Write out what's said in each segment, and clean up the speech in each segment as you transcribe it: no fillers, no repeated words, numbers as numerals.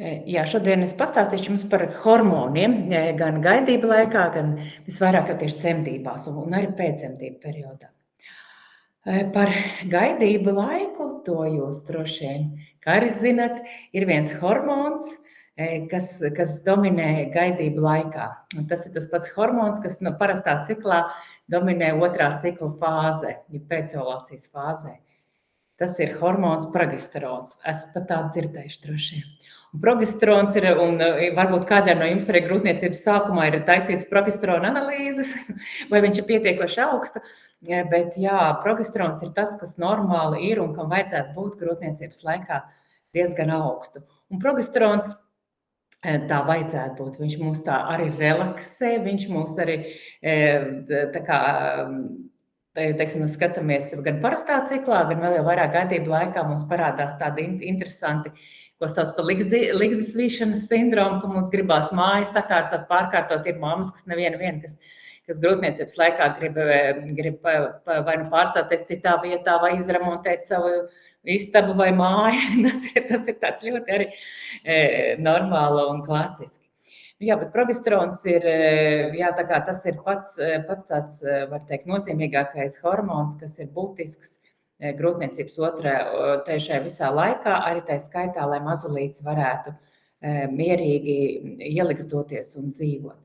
Jā, šodien es pastāstīšu jums par hormoniem, gan gaidību laikā, gan visvairāk jau tieši dzemdībās un arī pēcdzemdību periodā. Par gaidību laiku, to jūs droši vien, kā arī zinat, ir viens hormons, kas dominē gaidību laikā. Un tas ir tas pats hormons, kas parastā ciklā dominē otrā cikla fāzē, ja pēcovulācijas fāzē. Tas ir hormons progesterons. Esat pat tādu dzirdējuši droši vien. Un progesterons ir, un varbūt kādiem no jums arī grūtniecības sākumā ir taisīts progesterona analīzes, vai viņš ir pietiekoši augsta, bet jā, progesterons ir tas, kas normāli ir un kam vajadzētu būt grūtniecības laikā diezgan augstu. Un progesterons tā vajadzētu būt, viņš mūs tā arī relaksē, viņš mūs arī tā kā teiksim, mēs skatāmies gan parastā ciklā, gan vēl jau vairāk gaidību laikā mums parādās tādi interesanti, ko sauc par ligzdas vīšanas sindromu, ka mums gribās māju sakārtot, pārkārtot, ir mammas, kas neviena, kas grūtniecības laikā grib vai nu pārcelties citā vietā, vai izremontēt savu istabu vai māju. Tas ir tāds ļoti arī normāli un klasiski. Jā, bet progesterons ir, jā, tā kā tas ir pats tāds, var teikt, nozīmīgākais hormons, kas ir būtisks grūtniecības šajā visā laikā, arī tā skaitā, lai mazulīts varētu mierīgi ielikstoties un dzīvot.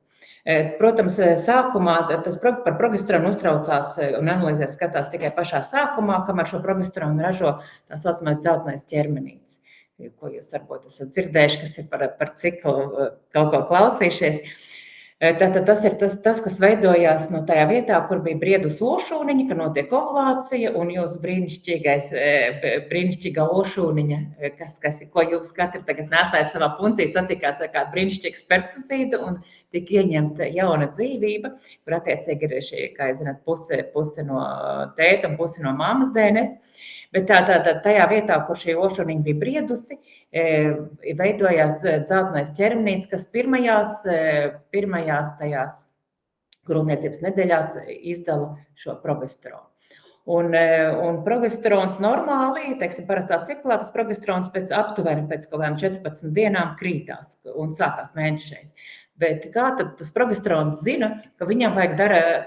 Protams, sākumā tas par progesteronu uztraucās un analīzē skatās tikai pašā sākumā, kamēr šo progesteronu ražo tā saucamais dzeltenais ķermenītis, ko jūs varbūt esat dzirdējuši, kas ir par ciklu kaut ko klausījušies. Tātad tas ir tas, kas veidojās no tajā vietā, kur bija briedus ošūniņa, ka notiek ovulācija, un jūsu brīnišķīgā ošūniņa, ko jūs katru tagad nesājat savā puncī, satikās ar kādu brīnišķīgu spermatozīdu un tika ieņemta jauna dzīvība, kur attiecīgi ir šī, kā jūs zināt, puse no tēta un puse no mammas DNS. Bet tajā vietā, kur šī ošūniņa bija briedusi, veidojās dzeltenais ķermenītis, kas pirmajās tajās grūtniecības nedēļās izdala šo progesteronu. Un progesterons normāli, teiksim, parastā ciklā, tas progesterons aptuveni pēc kaut kādām 14 dienām krītās un sākās mēnešreiz. Bet kā tad tas progesterons zina, ka viņam vajag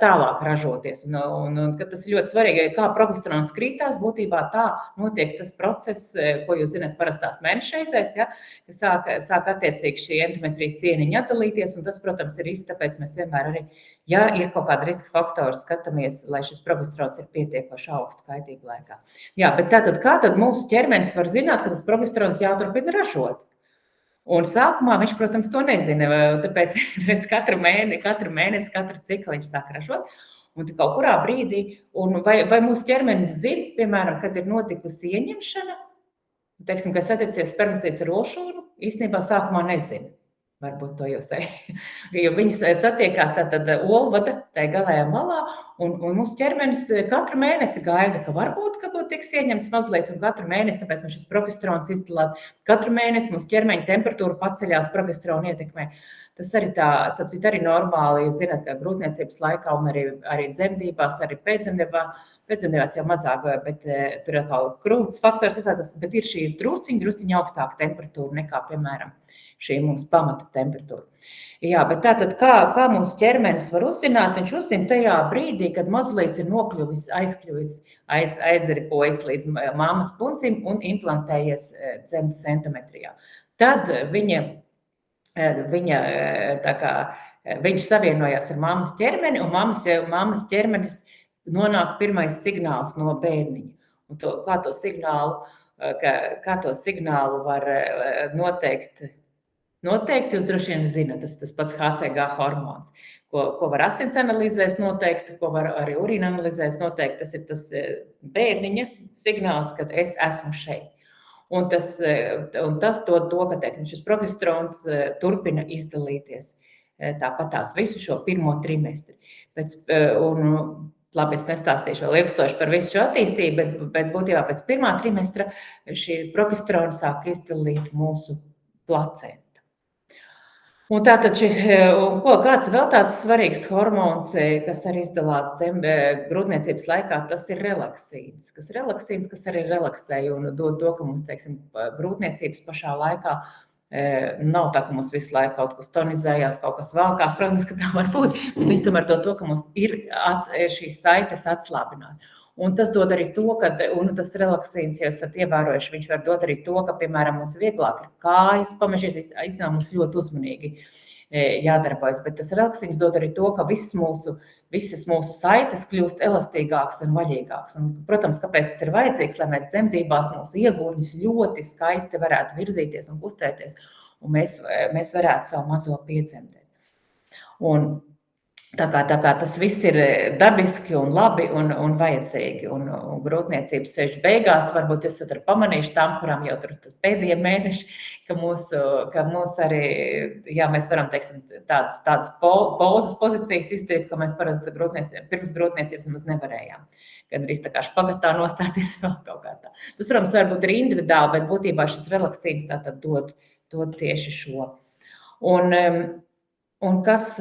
tālāk ražoties? Un tas ir ļoti svarīgi, kā progesterons krītās, būtībā tā notiek tas process, ko jūs zināt parastās mēnešreizēs, ja, ka sāk attiecīgi šī endometrijas sieniņa atdalīties, un tas, protams, ir īsti, tāpēc mēs vienmēr arī, ja ir kaut kāda riska faktora, skatāmies, lai šis progesterons ir pietiekoši augstu kaitību laikā. Jā, bet tātad kā tad mūsu ķermenis var zināt, ka tas progesterons jāturpina ražot? Un sākumā viņš, protams, to nezina, tāpēc katru mēnesi, katru ciklu viņš sāk ražot. Un kaut kurā brīdī, vai mūsu ķermenis zina, piemēram, kad ir notikusi ieņemšana, teiksim, kas attiecies spermatozīds ar ošūnu, īstenībā sākumā nezina. Varbūt to jūs jo viņi satiekās tātad olvada tajā galējā malā, un mūsu ķermenis katru mēnesi gaida, ka varbūt tiks ieņemts mazliet, un katru mēnesi, tāpēc mums šis progesterons izdalās, katru mēnesi mūsu ķermeņa temperatūra paceļās progesterona ietekmē. Tas arī arī normāli, jūs zināt, ka grūtniecības laikā un arī dzemdībās, arī pēcdzemdībās jau mazāk, bet tur atkal krūts faktors iesaistās, bet ir šī drusciņa augstāka temperatūra nekā, piemēram, šī mūsu pamata temperatūra. Jā, bet tātad kā mūsu ķermenis var uzzināt? Viņš uzzina tajā brīdī, kad mazulīts ir aizkļuvis, aizripojis līdz mammas puncim un implantējies dzemdas endometrijā. Tad viņš savienojās ar mammas ķermeni, un mammas ķermenis nonāk pirmais signāls no bērniņa. Un kā to signālu var noteikt? Noteikti jūs droši vien zināt, tas pats HCG hormons, ko var asins analīzēs noteikt, ko var arī urīna analīzēs noteikt. Tas ir tas bērniņa signāls, kad es esmu šeit. Un tas dod to, ka šis progesterons turpina izdalīties tāpatās visu šo pirmo trimestri. Labi, es nestāstīšu vēl ilgstoši par visu šo attīstību, bet būtībā pēc pirmā trimestra šī progesterona sāk izdalīt mūsu placenta. Un tātad kāds vēl tāds svarīgs hormons, kas arī izdalās grūtniecības laikā, tas ir relaksīns, kas arī relaksē un dod to, ka mums, teiksim, grūtniecības pašā laikā Nav tā, ka mums visu laiku kaut kas tonizējās, kaut kas valkās, protams, ka tā var būt, bet viņi tomēr dod to, ka mums ir šīs saites atslābinās. Un tas dod arī to, ka, un tas relaksīns, ja esat ievērojuši, viņš var dot arī to, ka, piemēram, mums vieglāk ir kājas pamežīt, īstenībā mums ļoti uzmanīgi jādarbojas, bet tas relaksīns dod arī to, ka visas mūsu saites kļūst elastīgākas un vaļīgākas. Un, protams, kāpēc tas ir vajadzīgs, lai mēs dzemdībās mūsu iegūņus ļoti skaisti varētu virzīties un kustēties, un mēs varētu savu mazo piedzemdēt. Un tā kā tas viss ir dabiski un labi un vajadzīgi. Un grūtniecības sešu beigās varbūt jūs esat pamanījuši tām, kurām jau tur pēdējie mēneši, ka mūs arī, jā, mēs varam, teiksim, tādas pauzes pozīcijas izdarīt, ka mēs parasti pirms grūtniecības mēs nevarējām. Gan arī tā kā špagatā nostāties vēl kaut kā tā. Tas, protams, varbūt ir individuāli, bet būtībā šis relaksīns tātad dod tieši šo. Un kas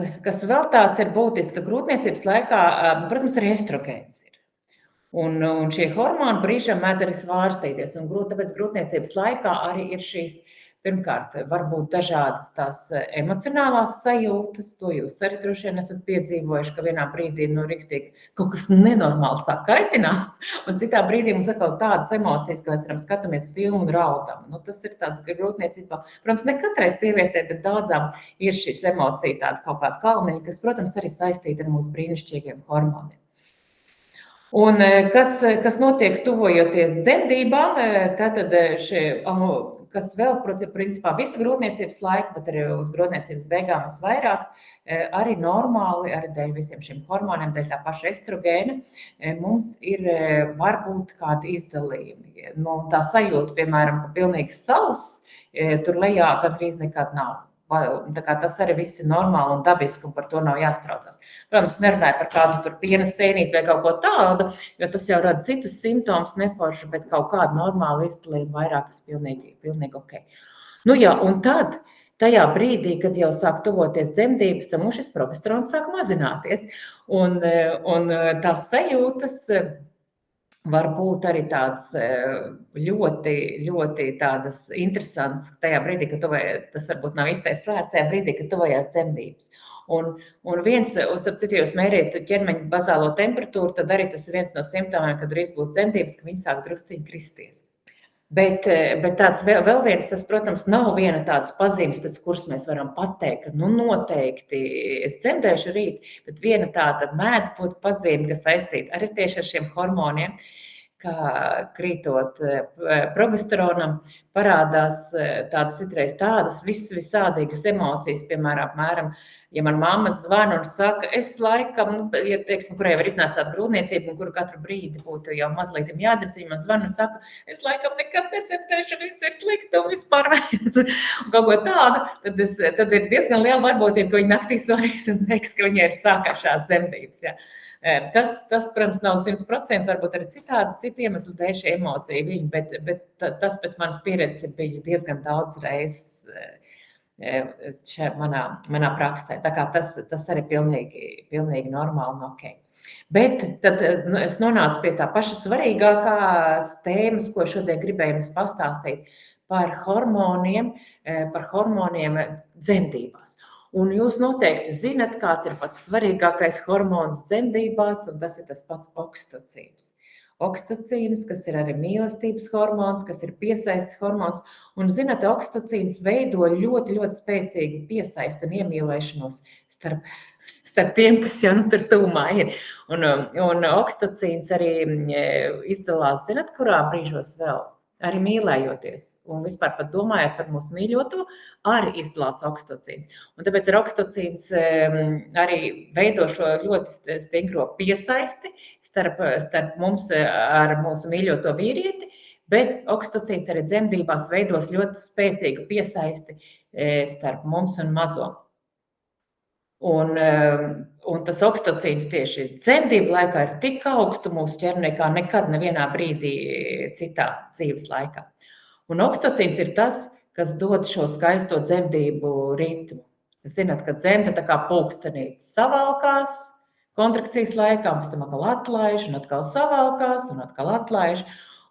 vēl tāds ir būtisks, ka grūtniecības laikā, protams, arī estrogēns ir. Un šie hormoni brīžam mēdz arī svārstīties. Un tāpēc grūtniecības laikā arī ir šīs, pirmkārt, varbūt dažādas tās emocionālās sajūtas, to jūs arī droši vien esat piedzīvojuši, ka vienā brīdī riktīgi kaut kas nenormāli sāk kaitināt, un citā brīdī mums atkal tādas emocijas, ka mēs varam skatāmies filmu un raudam. Tas ir tāds grūtniecībā. Protams, ne katrai sievietei, bet daudzām ir šīs emocija tāda kaut kāda kalniņa, kas, protams, arī saistīta ar mūsu brīnišķīgiem hormoniem. Un kas notiek tuvojoties dzemdībām, tātad kas vēl, principā, visu grūtniecības laiku, bet arī uz grūtniecības beigām visvairāk, arī normāli, arī dēļ visiem šiem hormoniem, dēļ tā paša estrogēna, mums ir varbūt kādi izdalījumi. Tā sajūta, piemēram, ka pilnīgi sauss, tur lejā gandrīz nekad nav. Tā kā tas arī viss ir normāli un dabiski, un par to nav jāstraucās. Protams, nerunāju par kādu tur piena stēnīti vai kaut ko tādu, jo tas jau rada citus simptomus neforši, bet kaut kādu normālu izdalījumu vairāk tas pilnīgi ok. Jā, un tad, tajā brīdī, kad jau sāk tuvoties dzemdības, tad mums šis progesterons sāk mazināties. Un tās sajūtas var būt arī tāds ļoti, ļoti tādas interesants tajā brīdī, kad tas varbūt nav īstais vērts, tajā brīdī, kad tuvojās dzemdības. Un viens, ap citu jūs mērījat ķermeņa bazālo temperatūru, tad arī tas ir viens no simptomiem, kad drīz būs dzemdības, ka viņi sāk drusciņi kristies. Bet tāds vēl viens, tas, protams, nav viena tādas pazīmes, pēc kuras mēs varam pateikt, ka noteikti es dzemdēšu rīt, bet viena tāda mēdz būt pazīme, kas saistīta arī tieši ar šiem hormoniem, kā krītot progesteronam, parādās tādas visādīgas emocijas, piemēram, ja man mamma zvana un saka, es laikam, ja teiksim, kurai var iznāsāt grūtniecību un kuru katru brīdi būtu jau mazliet jādzird, viņa man zvana un saka, es laikam nekad nedzemdēšu, viss ir slikti un vispār kaut ko tādu, tad ir diezgan liela varbūtība, ka viņa naktī svarīs un teiks, ka viņa ir sākāšās dzemdības. Ja. Tas, protams, nav 100%, varbūt arī citu iemeslu dēļ šī emocija viņa, bet tas pēc manas pieredzes ir bijis diezgan daudz reizes manā praksē. Tā kā tas arī pilnīgi normāli un ok. Bet tad es nonācu pie tā paša svarīgākās tēmas, ko šodien gribēju jums pastāstīt par hormoniem dzemdībās. Un jūs noteikti zinat, kāds ir pats svarīgākais hormons dzemdībās, un tas ir tas pats oksitocīns. Oksitocīns, kas ir arī mīlestības hormons, kas ir piesaistes hormons, un zinat, oksitocīns veido ļoti, ļoti spēcīgu piesaistu un iemīlēšanos starp tiem, kas jau tur tūmā ir. Un oksitocīns arī izdalās, zinat, kurā brīžos vēl? Arī mīlējoties un vispār pat domājot par mūsu mīļoto, arī izdalās oksitocīns. Un tāpēc ar oksitocīns arī veido šo ļoti stingro piesaisti starp mums ar mūsu mīļoto vīrieti, bet oksitocīns arī dzemdībās veidos ļoti spēcīgu piesaisti starp mums un mazo. Un tas oksitocīns tieši dzemdību laikā ir tik augstu mūsu ķermenī kā nekad nevienā brīdī citā dzīves laikā. Un oksitocīns ir tas, kas dod šo skaisto dzemdību ritmu. Zināt, ka dzemde tā kā pulkstenītes savalkās kontrakcijas laikā, pēc tam atkal atlaiž un atkal savalkās un atkal atlaiž.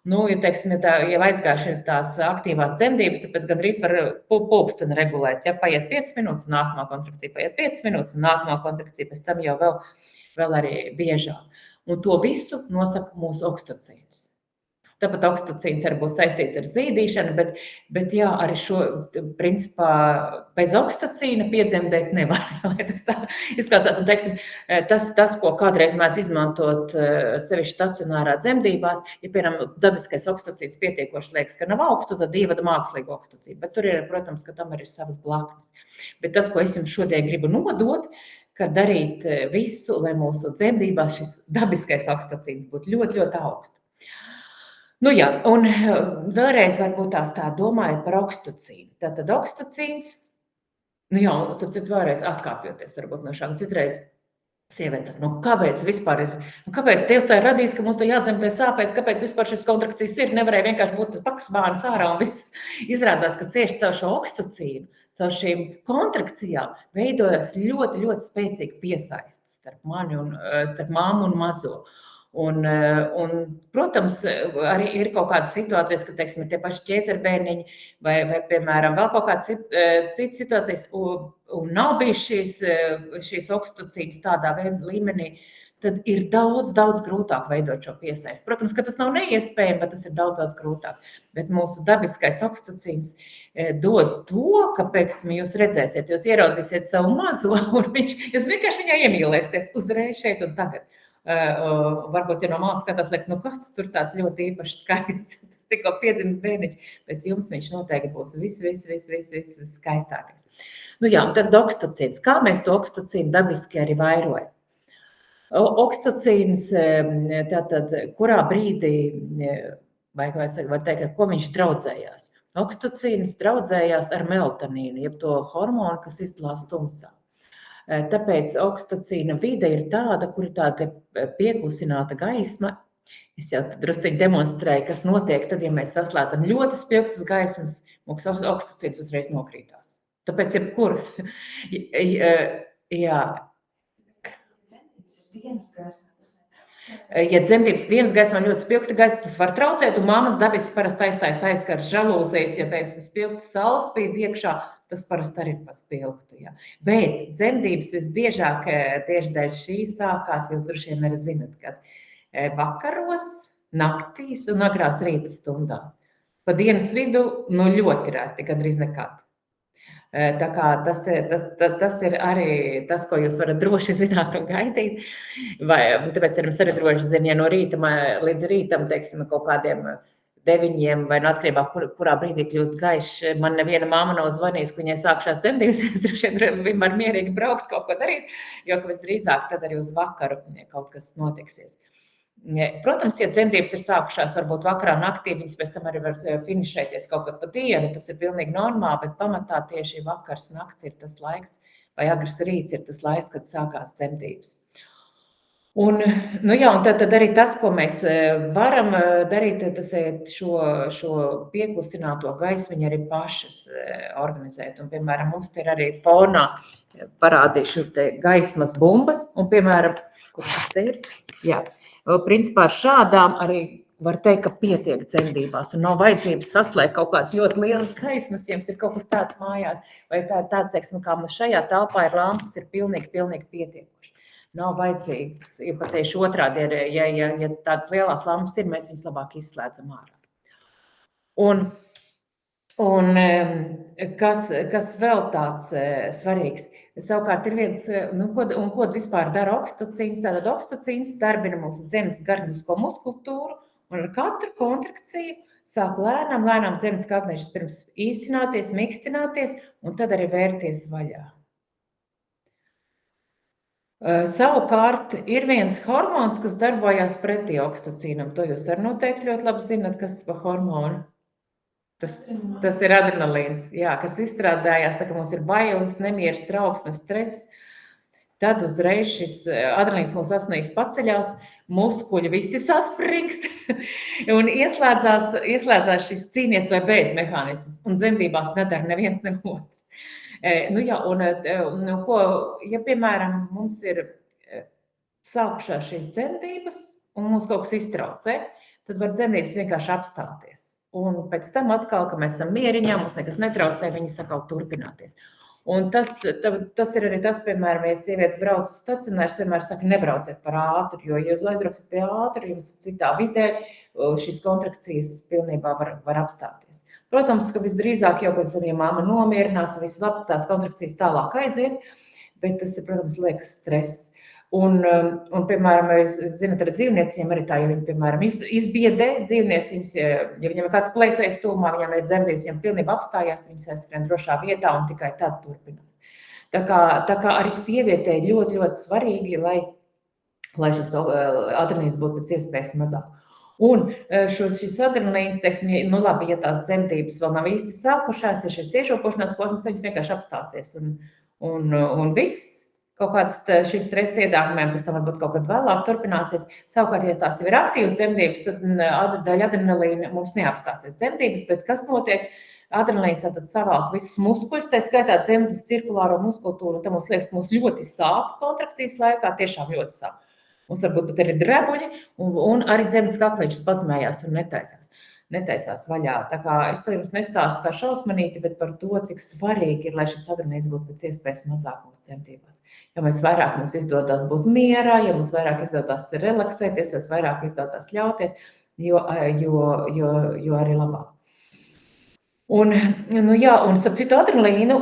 Nu, ja, teiksim, ja aizgājuši ir tās aktīvās dzemdības, tad gandrīz var pulksteni regulēt. Ja paiet 5 minūtes, un nākamā kontrakcija paiet 5 minūtes, un nākamā kontrakcija pēc tam jau vēl arī biežāk. Un to visu nosaka mūsu oksitocīns. Tāpat oksitocīns arī būs saistīts ar zīdīšanu, bet jā, arī šo, principā, bez oksitocīna piedzemdēt nevar. Tas tā izklausās. Un, teiksim, tas, ko kādreiz mēdz izmantot sevišķi stacionārā dzemdībās, ja, piemēram, dabiskais oksitocīns pietiekoši liekas, ka nav augstu, tad ievada mākslīgu oksitocīnu. Bet tur ir, protams, ka tam arī ir savas blaknes. Bet tas, ko es jums šodien gribu nodot, ka darīt visu, lai mūsu dzemdībās šis dabiskais oksitocīns būtu ļoti, ļoti augsts. Nu jā, un vēlreiz varbūt tā domājot par oksitocīnu. Tātad oksitocīns, nu jā, un vēlreiz atkāpjoties varbūt no šāda citreiz sievietes saka, kāpēc vispār ir, kāpēc Dievs tā ir radījis, ka mums to jādzemdē sāpēs, kāpēc vispār šis kontrakcijas ir, nevarēja vienkārši būt pakas bārnas ārā un viss. Izrādās, ka cieši caur šo oksitocīnu, caur šīm kontrakcijām veidojas ļoti, ļoti spēcīga piesaiste starp mani un starp māmu un mazo. Un, protams, arī ir kaut kādas situācijas, ka, teiksim, ir tie paši ķēzerbērniņi vai piemēram, vēl kaut kādas citas situācijas, un nav bijis šīs oksitocīnas tādā līmenī, tad ir daudz grūtāk veidot šo piesaisti. Protams, ka tas nav neiespējami, bet tas ir daudz grūtāk. Bet mūsu dabiskais oksitocīns dod to, ka, pieksim, jūs redzēsiet, jūs ieraudzīsiet savu mazo, un jūs vienkārši viņā iemīlēsieties uzreiz šeit un tagad. Varbūt, ja no malas skatās, liekas, kas tur tāds ļoti īpaši skaists, tas tikko piedzimis bērniņš, bet jums viņš noteikti būs viss skaistākais. Nu jā, un tad oksitocīns. Kā mēs to oksitocīnu dabiski arī vairojam? Oksitocīns, tātad, kurā brīdī, vai var teikt, ko viņš draudzējās? Oksitocīns draudzējās ar melatonīnu, jeb to hormonu, kas izdalās tumsā. Tāpēc oksitocīna vide ir tāda, kur ir tāda pieklusināta gaisma. Es jau drusciņi demonstrēju, kas notiek tad, ja mēs saslēdzam ļoti spilgtas gaismas, mums oksitocīns uzreiz nokrītās. Tāpēc jebkur. Jā. Ja dzemdības dienas gaismā ļoti spilgta gaisa, tas var traucēt, un mammas dabiski parasti aizstājas aizskar žalūzijas, ja pēc spilgta saules spīd iekšā, tas parasti arī ir pa spilgtu. Ja. Bet dzemdības visbiežāk tieši dēļ šī sākās, jūs droši vien arī zinat, kad vakaros, naktīs un agrās rīta stundās. Pa dienas vidu ļoti reti, gandrīz nekad. Tā kā tas ir arī tas, ko jūs varat droši zināt un gaidīt. Tāpēc jums arī droši zina, ja no rīta līdz rītam, teiksim, kaut kādiem 9 vai no atkarībā, kurā brīdī kļūst gaišs. Man neviena māma nav zvanījusi, ka viņai sākšās dzemdības, droši vien var mierīgi braukt kaut ko darīt, jo visdrīzāk tad arī uz vakaru kaut kas notiksies. Protams, ja dzemdības ir sākušās varbūt vakarā naktī, viņas pēc tam arī var finišēties kaut kad pa dienu, tas ir pilnīgi normāli, bet pamatā tieši vakars, nakts ir tas laiks, vai agrs rīts ir tas laiks, kad sākās dzemdības. Un tad arī tas, ko mēs varam darīt, tas ir šo pieklusināto gaismiņu arī pašas organizēt. Un, piemēram, mums ir arī fonā parādīšu te gaismas bumbas, un, piemēram, kur tas te ir? Jā. Principā šādām arī var teikt, ka pietiek dzemdībās un nav vajadzības saslēgt kaut kāds ļoti liels gaismas, ja jums ir kaut kas tāds mājās, vai tāds, teiksim, kā mums šajā telpā ir lampas, ir pilnīgi pietiekoši. Nav vajadzīgs, ja patieši otrādi, ja tādas lielās lampas ir, mēs viņas labāk izslēdzam ārā. Un kas vēl tāds svarīgs? Savukārt ir viens, ko vispār dara oksitocīns? Tātad oksitocīns darbina mūsu dzenes garnisko muskultūru, un ar katru kontrakciju sāk lēnām dzenes kāpnēšas pirms īsināties, mikstināties, un tad arī vērties vaļā. Savukārt ir viens hormons, kas darbojas pretī oksitocīnam. To jūs arī noteikti ļoti labi zināt, kas ir hormonu. Tas ir adrenalīns, jā, kas izstrādājās, tā kā mums ir bailes, nemieris, trauksmes, stress. Tad uzreiz šis adrenalīns mūsu asinīs paceļās, muskuļi visi saspringst un ieslēdzās šis cīnies vai beidz mehānisms. Un dzemdībās nedara neviens otrs. Ja, piemēram, mums ir sākušās šīs dzemdības un mums kaut kas iztraucē, tad var dzemdības vienkārši apstāties. Un pēc tam atkal, ka mēs esam mieriņā, mums nekas netraucē, viņi sakal turpināties. Un tas ir arī tas, piemēram, ja sievietes brauc uz stacionāru, vienmēr saka, nebrauciet par ātru, jo, ja jūs aizbrauksiet pie ātru, jums citā vidē šīs kontrakcijas pilnībā var apstāties. Protams, ka visdrīzāk jau, kad ja mamma nomierinās, viss labi, tās kontrakcijas tālāk aiziet, bet tas ir, protams, liekas stress. Un, piemēram, jūs zināt, ar dzīvnieciem arī tā, ja viņi, piemēram, izbiedē dzīvnieciņas, ja viņam ir kāds plēsējs tūmā, viņam ir dzemdības, viņam pilnībā apstājās, viņas aizskrien drošā vietā un tikai tad turpinās. Tā kā arī sievietei ļoti, ļoti svarīgi, lai šis adrenalīns būtu pēc iespējas mazāk. Un šis adrenalīns, teiksim, nu labi, ja tās dzemdības vēl nav īsti sākušās, ja šis iešopošanās posms, tad viņas vienkārši apstāsies un viss. Kaut kāds šis stresa iedāvājumiem pēc tam varbūt kaut kad vēlāk turpināsies. Savukārt, ja tās jau ir aktīvas dzemdības, tad daļa adrenalīna mums neapstāsies dzemdības, bet kas notiek? Adrenalīns tad savalk visus muskuļus, tā skaitā dzemdes cirkulāro muskultūru, un tad mums liekas, ka mums ļoti sāp kontrakcijas laikā, tiešām ļoti sāp. Mums varbūt pat arī drebuļi, un arī dzemdes kakliņš pazemējās un netaisās vaļā. Tā kā es to jums nestāstu kā šausmanīti, bet par to, cik svarīgi ir, lai šis adrenalīns būtu pēc iespējas mazāk mūsu dzemdībās. Ja mums vairāk izdodas būt mierā, ja mums vairāk izdodas relaksēties, ja vairāk izdodas ļauties, jo arī labāk. Un starp citu adrenalīnu,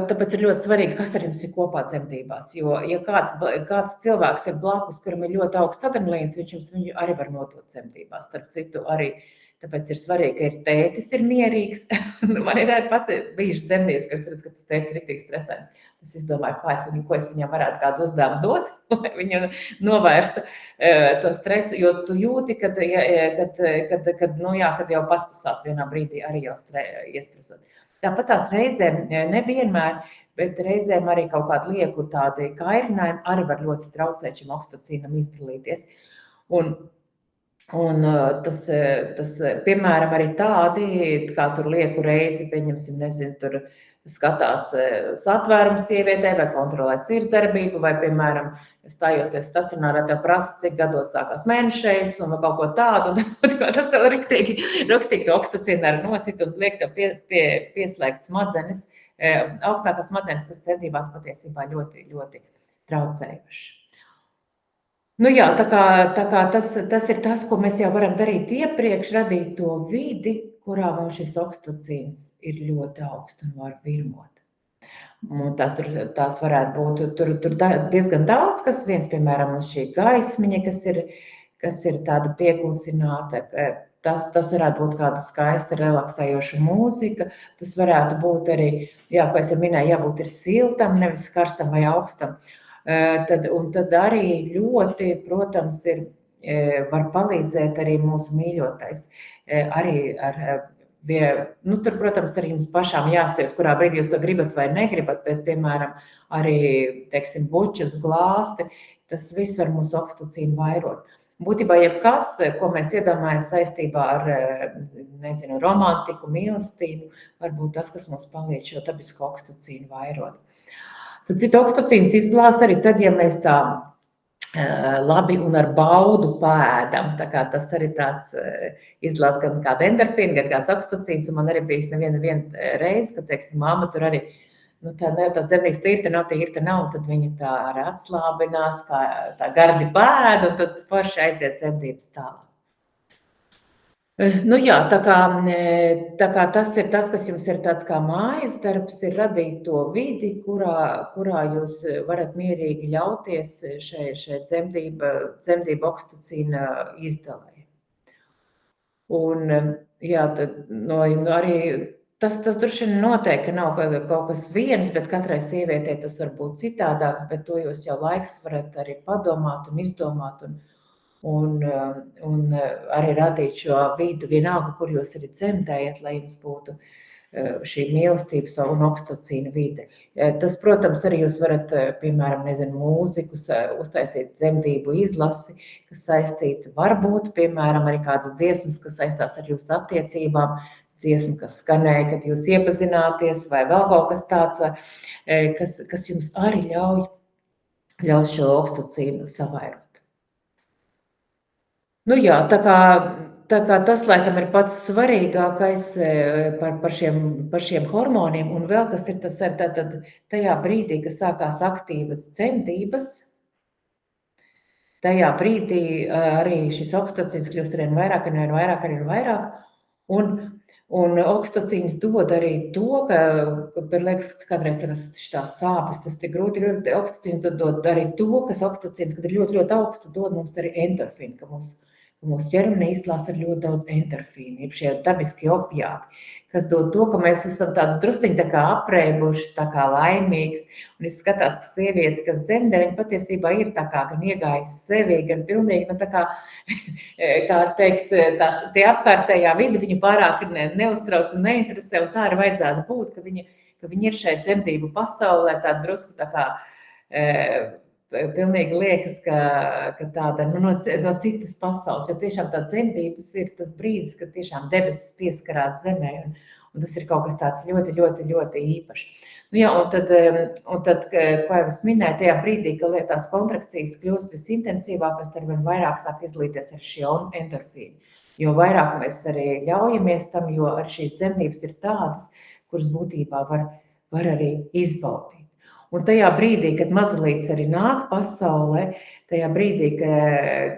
tāpēc ir ļoti svarīgi, kas ar jums ir kopā dzemdībās. Jo, ja kāds cilvēks ir blakus, kuram ir ļoti augsts adrenalīns, viņu arī var nodot dzemdībās. Starp citu arī. Tāpēc ir svarīgi, ka ir tētis ir mierīgs. Man ir arī pat bijuši dzemdības, kas redz, ka tas tētis ir riktīgi stresēns. Es izdomāju, ko es viņam varētu kādu uzdevumu dot, lai viņu novērstu to stresu, jo tu jūti, kad jau pats tu sāc vienā brīdī arī jau iestresot. Tāpat tās reizēm, nevienmēr, bet reizēm arī kaut kādi lieku tādi kairinājumi arī var ļoti traucēt šim oksitocīnam izdalīties. Un tas, piemēram, arī tādi, kā tur lieku reizi, pieņemsim, nezinu, tur skatās satvērumu sievietē vai kontrolē sirdsdarbību, vai, piemēram, stājoties stacionārā, tev prasa, cik gados sākās mēnešais un kaut ko tādu, un tas tev riktīgi to oksitocīnu arī nosit un liek tev pieslēgt smadzenes, augstākās smadzenes, kas dzemdībās patiesībā ļoti, ļoti traucējuši. Nu jā, tā kā tas ir tas, ko mēs jau varam darīt iepriekš, radīt to vidi, kurā mums šis oksitocīns ir ļoti augsts un var virmot. Un tās varētu būt, tur diezgan daudz, kas viens, piemēram, mums šī gaismiņa, kas ir tāda pieklusināta, tas varētu būt kāda skaista, relaksējoša mūzika, tas varētu būt arī, jā, ko es jau minēju, jābūt ir siltam, nevis karstam vai augstam. Tad arī ļoti, protams, var palīdzēt arī mūsu mīļotais. Arī tur, protams, arī jums pašām jāsajūt, kurā brīdī jūs to gribat vai negribat, bet, piemēram, arī, teiksim, bučas, glāsti, tas viss var mūsu oksitocīnu vairot. Būtībā jebkas, ko mēs iedomājamies saistībā ar, nezinu, romantiku, mīlestību, varbūt tas, kas mums palīdz šo dabisku oksitocīnu vairot. Tad citu oksitocīns izdalās arī tad, ja mēs tā labi un ar baudu pēdam. Tā kā tas arī tāds izdalās gan kāda endorfīna, gan kāds oksitocīns, un man arī bijis neviena reize, kad, teiksim, mamma tur arī, tā dzemdības tīrta nav, un tad viņa tā arī atslābinās, kā tā gardi pēd, un tad forši aiziet dzemdības tālāk. Nu jā, tā kā tas ir tas, kas jums ir tāds kā mājas darbs, ir radīt to vidi, kurā jūs varat mierīgi ļauties šai dzemdību oksitocīna izdalē. Un jā, tad arī tas droši vien noteikti nav kaut kas viens, bet katrai sievietei tas var būt citādāks, bet to jūs jau laiks varat arī padomāt un izdomāt un arī radīt šo vidu vienalga, kur jūs arī dzemdējat, lai jums būtu šī mīlestības un oksitocīna vide. Tas, protams, arī jūs varat, piemēram, mūziku uztaisīt dzemdību izlasi, kas saistīta varbūt, piemēram, arī kādas dziesmas, kas saistās ar jūsu attiecībām, dziesma, kas skanēja, kad jūs iepazināties, vai vēl kaut kas tāds, kas jums arī ļauj šo oksitocīnu savairot. Nu jā, tā kā Tā kā tas, laikam, ir pats svarīgākais par šiem hormoniem, un vēl kas ir tas, tad tajā brīdī, kad sākās aktīvas dzemdības, tajā brīdī arī šis okstocīns kļūst arvien vairāk, un okstocīns dod arī to, ka liekas, kādreiz tās sāpes, tas tik grūti, okstocīns dod arī to, kas okstocīns, kad ir ļoti, ļoti augstu, dod mums arī endorfīnu, ka mūsu ķermenī izlās ar ļoti daudz endorfīnu, jeb šie dabiskie opiāti, kas dod to, ka mēs esam tādus drusciņi tā kā apreibuši, tā kā laimīgs, un es skatās, ka sieviete, kas dzemdē, viņa patiesībā ir tā kā gan iegājis sevi, gan pilnīgi, tā kā, kā teikt, tie apkārtējā vidi viņu pārāk neuztrauc un neinteresē, un tā arī vajadzētu būt, ka viņi ir šeit dzemdību pasaulē, tā drusku tā kā, pilnīgi liekas, ka tāda no citas pasaules, jo tiešām tā dzemdības ir tas brīdis, kad tiešām debesis pieskarās zemē, un tas ir kaut kas tāds ļoti, ļoti, ļoti īpašs. Jā, un tad, ko jau es minēju, tajā brīdī, ka tās kontrakcijas kļūst visintensīvākas, tad arvien vairāk sāk izlīties ar šo endorfīnu. Jo vairāk mēs arī ļaujamies tam, jo ar šīs dzemdības ir tādas, kuras būtībā var arī izbaudīt. Un tajā brīdī, kad mazulīts arī nāk pasaulē, tajā brīdī,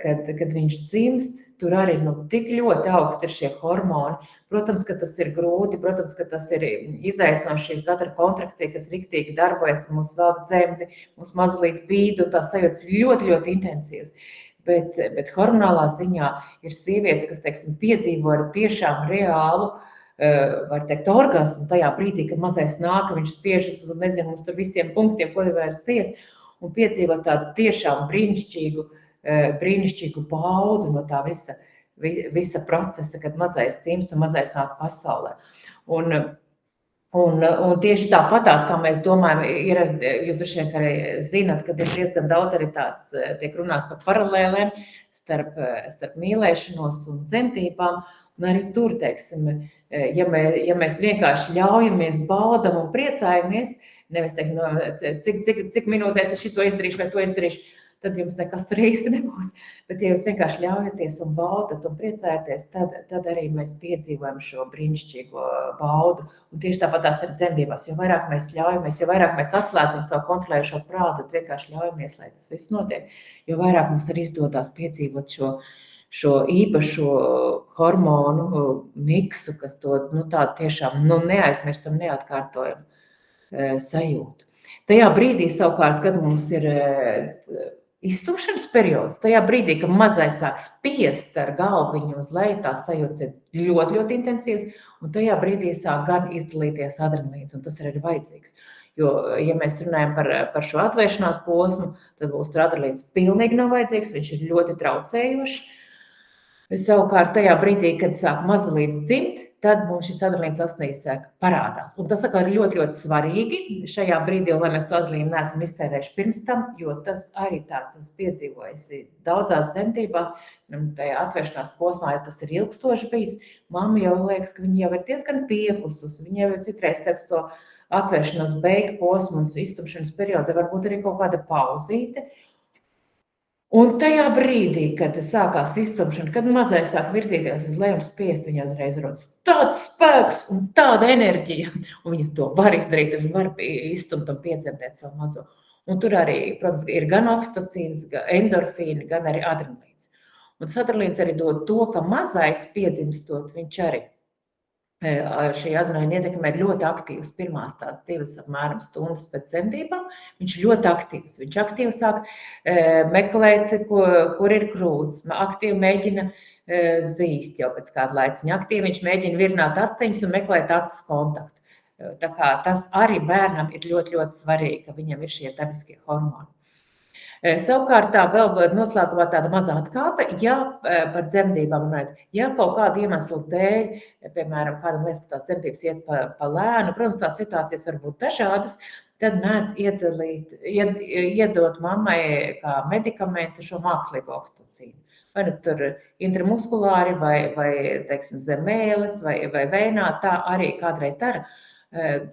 kad viņš dzimst, tur arī tik ļoti augsti ir šie hormoni. Protams, ka tas ir grūti, protams, ka tas ir izaicinoši katra kontrakcija, kas riktīgi darbojas, mūs velk dzemdi, mūs mazulīt bīd, un tā sajūtas ļoti, ļoti intensīvas. Bet hormonālā ziņā ir sievietes, kas, teiksim, piedzīvo ar tiešām reālu, var teikt, orgasmu tajā brīdī, kad mazais nāk, viņš spiežas, un nezinu, mums tur visiem punktiem, ko var spiest, un piedzīvo tādu tiešām brīnišķīgu baudu no tā visa procesa, kad mazais dzimst un mazais nāk pasaulē. Un tieši tāpatās, kā mēs domājam, jūs droši vien arī zināt, ka ir diezgan daudz arī tāds tiek runāts par paralēlēm starp mīlēšanos un dzemdībām, un arī tur, teiksim, ja mēs vienkārši ļaujamies, baudam un priecājamies, nevis teiksim, cik minūtēs es šito izdarīšu vai to izdarīšu, tad jums nekas tur īsti nebūs. Bet ja jūs vienkārši ļaujaties un baudat un priecājaties, tad arī mēs piedzīvojam šo brīnišķīgo baudu. Un tieši tāpat tās ir dzemdībās. Jo vairāk mēs ļaujamies, jo vairāk mēs atslēdzam savu kontrolējušo prātu, tad vienkārši ļaujamies, lai tas viss notiek, jo vairāk mums arī izdodās piedzīvot šo īpašo hormonu miksu, kas to tādu tiešām neaizmirstam, neatkārtojam sajūtu. Tajā brīdī savukārt, kad mums ir iztumšanas periods, tajā brīdī, kad mazais sāk spiest ar galviņu uz leju, tās sajūtas ir ļoti, ļoti intensīvas, un tajā brīdī sāk gan izdalīties adrenalīns, un tas ir vajadzīgs. Jo, ja mēs runājam par šo atvēršanās posmu, tad būs adrenalīns pilnīgi nav vajadzīgs, viņš ir ļoti traucējošs. Savukārt tajā brīdī, kad sāk mazulīts dzimt, tad mums šis adrenalīns asnīs parādās. Un tas ir ļoti, ļoti svarīgi šajā brīdī, lai mēs to adrenalīnu neesam iztērējuši pirms tam, jo tas arī tāds esmu piedzīvojis daudzās dzemdībās, tajā atvēršanās posmā, ja tas ir ilgstoši bijis, mamma jau liekas, ka viņa jau ir diezgan piekusus, viņa jau ir citreiz starp to atvēršanās beigu posmu un iztumšanas periodu, varbūt arī kaut kāda pauzīte. Un tajā brīdī, kad sākās iztumšana, kad mazais sāk virzīties uz leju un spiest, viņa uzreiz rodas tāds spēks un tāda enerģija, un viņa to var izdarīt, un viņa var izstumt un piedzemdēt savu mazo. Un tur arī, protams, ir gan okstocīns, gan endorfīni, gan arī adrenalīns. Un tas adrenalīns arī dod to, ka mazais piedzimstot, viņš arī šī adrenalīna ietekmē ļoti aktīvs pirmās tās 2 apmēram stundas pēc dzemdībām. Viņš ļoti aktīvs. Viņš aktīvi sāk meklēt, kur ir krūts, aktīvi mēģina zīst jau pēc kāda laiciņa. Aktīvi viņš mēģina virināt actiņas un meklēt acis kontaktu. Tā kā tas arī bērnam ir ļoti, ļoti svarīgi, ka viņam ir šie dabiskie hormoni. Savukārt tā vēl noslēgumā tāda mazā atkāpe, ja par dzemdībām runājot, ja kaut kāda iemesla dēļ, piemēram, kādam liekas, ka tās dzemdības iet pa lēnu, protams, tās situācijas var būt dažādas, tad mēdz iedot mammai kā medikamentu šo mākslīgo okstocīnu. Vai nu tur intramuskulāri vai teiksim, zem mēles vai veinā, tā arī kādreiz dara.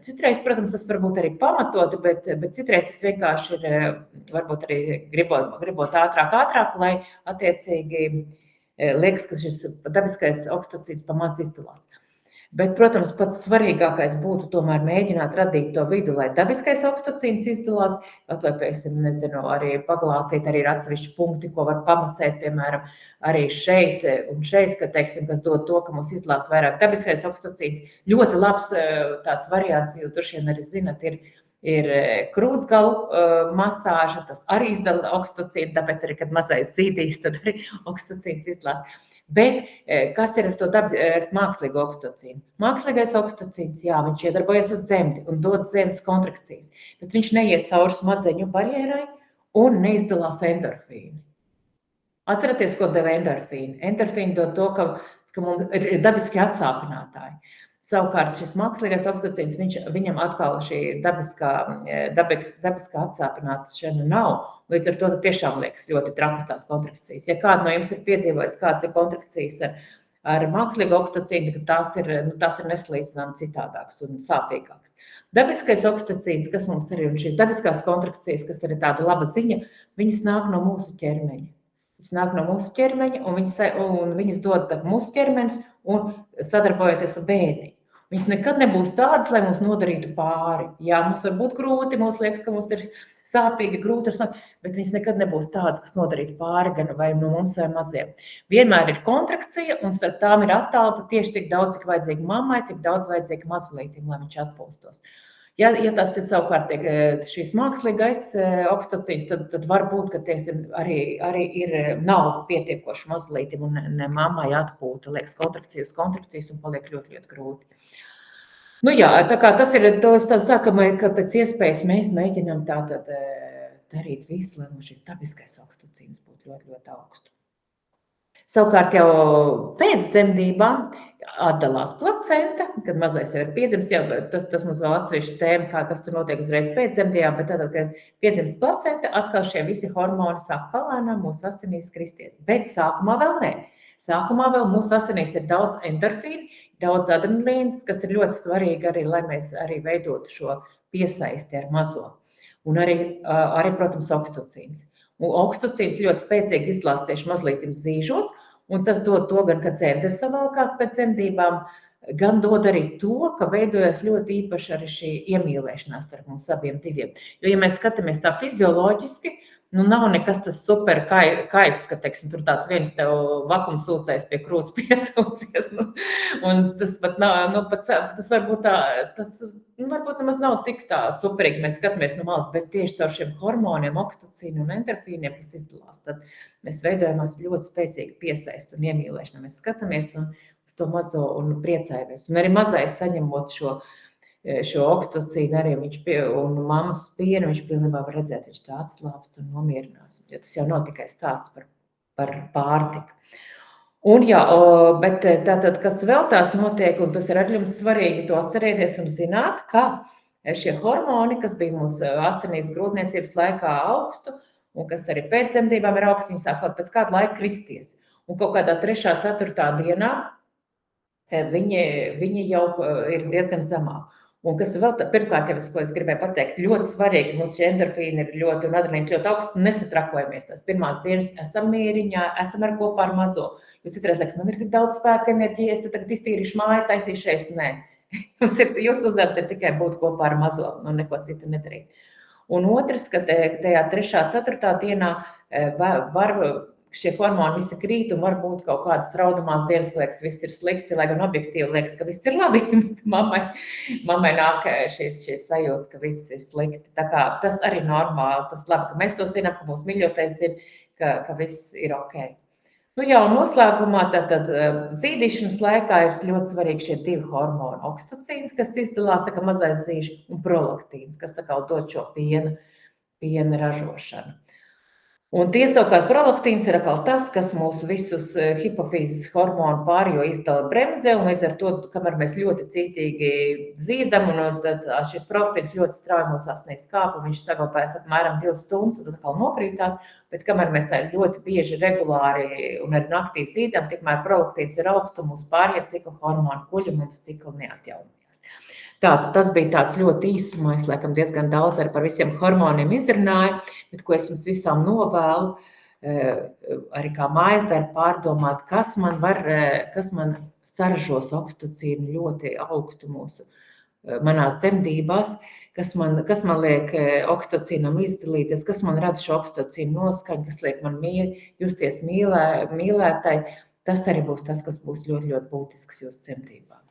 Citreiz, protams, tas varbūt arī pamatoti, bet citreiz tas vienkārši ir, varbūt arī gribot ātrāk, lai attiecīgi liekas, ka šis dabiskais oksitocīns pamaz izdalās. Bet, protams, pats svarīgākais būtu tomēr mēģināt radīt to vidu, lai dabiskais oksitocīns izdalās, vai, piemēram, nezinu, arī paglāstīt, arī ir atsevišķi punkti, ko var pamasēt, piemēram, arī šeit un šeit, ka, teiksim, kas dod to, ka mums izdalās vairāk dabiskais oksitocīns. Ļoti labs tāds variants, jūs droši vien arī zinat, ir krūtsgalu masāža, tas arī izdala oksitocīnu, tāpēc arī, kad mazais zīdīs, tad arī oksitocīns izdalās. Bet kas ir ar to mākslīgo oksitocīnu? Mākslīgais oksitocīns, jā, viņš iedarbojas uz dzemdi un dod dzemdes kontrakcijas, bet viņš neiet cauri smadzeņu barjerai un neizdalās endorfīni. Atceraties, ko deva endorfīni. Endorfīni dod to, ka mums ir dabiski atsāpinātāji. Savukārt šis mākslīgais oksitocīns, viņam atkal šī dabiskā atsāpināšana nav. Līdz ar to tiešām liekas ļoti trakas tās kontrakcijas. Ja kāda no jums ir piedzīvojis, kāds ir kontrakcijas ar mākslīgu oksitocīnu, tās ir nesalīdzināmi citādākas un sāpīgākas. Dabiskais oksitocīns, kas mums ir, un šīs dabiskās kontrakcijas, kas ir tāda laba ziņa, viņas nāk no mūsu ķermeņa. Viņas nāk no mūsu ķermeņa, un viņas dod mūsu ķermenis un sadarbojoties ar bēni. Viņas nekad nebūs tādas, lai mums nodarītu pāri. Jā, mums var būt grūti, mums liekas, ka mums ir sāpīgi, grūti, bet viņas nekad nebūs tādas, kas nodarītu pāri gan vai no mums vai maziem. Vienmēr ir kontrakcija, un starp tām ir attālpa tieši tik daudz, cik vajadzīgi mammai, cik daudz vajadzīgi mazulītim, lai viņš atpūstos. Ja tas ir savukārt šīs mākslīgais oksitocīns, tad var būt, ka tieksim, arī nav pietiekoši mazulītim un ne mammai atpūta, liekas kontrakcijas un paliek ļoti, ļoti grūti. Nu jā, tā kā tas ir tā, ka pēc iespējas mēs mēģinām tātad darīt visu, lai mums šis dabiskais oksitocīns būtu ļoti, ļoti augstu. Savukārt jau pēc dzemdībām atdalās placenta, kad mazais jau ir piedzimis, jau tas mums vēl atsevišķi tēma, kas tur notiek uzreiz pēc dzemdībām, bet tad, kad piedzimst placenta, atkal šie visi hormoni sāk palēnām mūsu asinīs kristies. Bet sākumā vēl nē. Sākumā vēl mūsu asinīs ir daudz endorfīnu, daudz adrenalīnas, kas ir ļoti svarīgi arī, lai mēs arī veidotu šo piesaisti ar mazo. Un arī protams, oksitocīns. Un oksitocīns ļoti spēcīgi izdalās tieši mazlītim zīžot, un tas dod to gan, ka dzemde savalkās pēc dzemdībām, gan dod arī to, ka veidojas ļoti īpaši arī šī iemīlēšanās starp mums abiem diviem. Jo, ja mēs skatāmies tā fizioloģiski, nav nekas tas super kaifs, ka, teiksim, tur tāds viens tev vakumsūcējs pie krūts piesūcies. Un tas pat nav, tas varbūt varbūt nemaz nav tik tā superīgi, mēs skatāmies no malas, bet tieši caur šiem hormoniem, oksitocīnu un endorfīniem, kas izdalās, tad mēs veidojamās ļoti spēcīgi piesaistu un iemīlēšanu. Mēs skatāmies uz to mazo un priecājamies. Un arī mazais saņemot šo oksitocīnu arī un mammas pienu, viņš pilnībā var redzēt, viņš tā atslāpst un nomierinās, jo tas jau nav tikai stāsts par pārtiku. Un jā, bet tātad, kas vēl tās notiek, un tas ir arī jums svarīgi to atcerēties un zināt, ka šie hormoni, kas bija mūsu asinīs grūtniecības laikā augstu, un kas arī pēc dzemdībām ir augstu, viņi sāk pēc kāda laika kristies. Un kaut kādā 3. 4. dienā viņi jau ir diezgan zemāk. Un kas vēl pirmkārt, ko es gribēju pateikt, ļoti svarīgi, ka mūsu endorfīni ir ļoti un adrenalīns ļoti augsts, nesatrakojamies. Tās pirmās dienas esam mieriņā, esam ar kopā ar mazo. Jo citreiz liekas, man ir tik daudz spēka, enerģijas, tad tagad iztīrīšu māju, taisīšais. Nē, jūsu uzdevums ir tikai būt kopā ar mazo, un neko citu nedarīt. Un otrs, ka tajā 3. 4. dienā var šie hormoni visi krīt un var būt kaut kādas raudamās dienas, ka liekas, viss ir slikti, lai gan objektīvi liekas, ka viss ir labi. Mammai nāk šīs sajūtas, ka viss ir slikti. Tā kā tas arī normāli, tas labi, ka mēs to zinām, ka mūsu mīļotais ir, ka viss ir ok. Nu jā, un noslēgumā tātad zīdīšanas laikā ir ļoti svarīgi šie 2 hormoni. Oksitocīns, kas izdalās tā kā mazais zīž, un prolaktīns, kas atkal dod šo piena ražošanu. Un savukārt prolaktīns ir atkal tas, kas mūsu visus hipofīzes hormonu pārējo izdala bremzē, un līdz ar to, kamēr mēs ļoti cītīgi zīdam, un tad šis prolaktīns ļoti strauji mūsu asinīs kāp, un viņš saglabājas apmēram 2 stundas, un atkal nokrītās, bet kamēr mēs tā ļoti bieži, regulāri un arī naktī zīdam, tikmēr prolaktīns ir augsts, un mūsu pārējie cikla hormonu kuļi mums cikli neatjaunojās. Tas bija tāds ļoti īsumā, es laikam diezgan daudz par visiem hormoniem izrunāju, bet ko es jums visām novēlu, arī kā mājas darbu pārdomāt, kas man saražos oksitocīnu ļoti augstu manās dzemdībās, kas man liek oksitocīnam izdalīties, kas man rada šo oksitocīnu noskaņu, kas liek man justies mīlētai. Tas arī būs tas, kas būs ļoti, ļoti būtisks jūsu dzemdībām.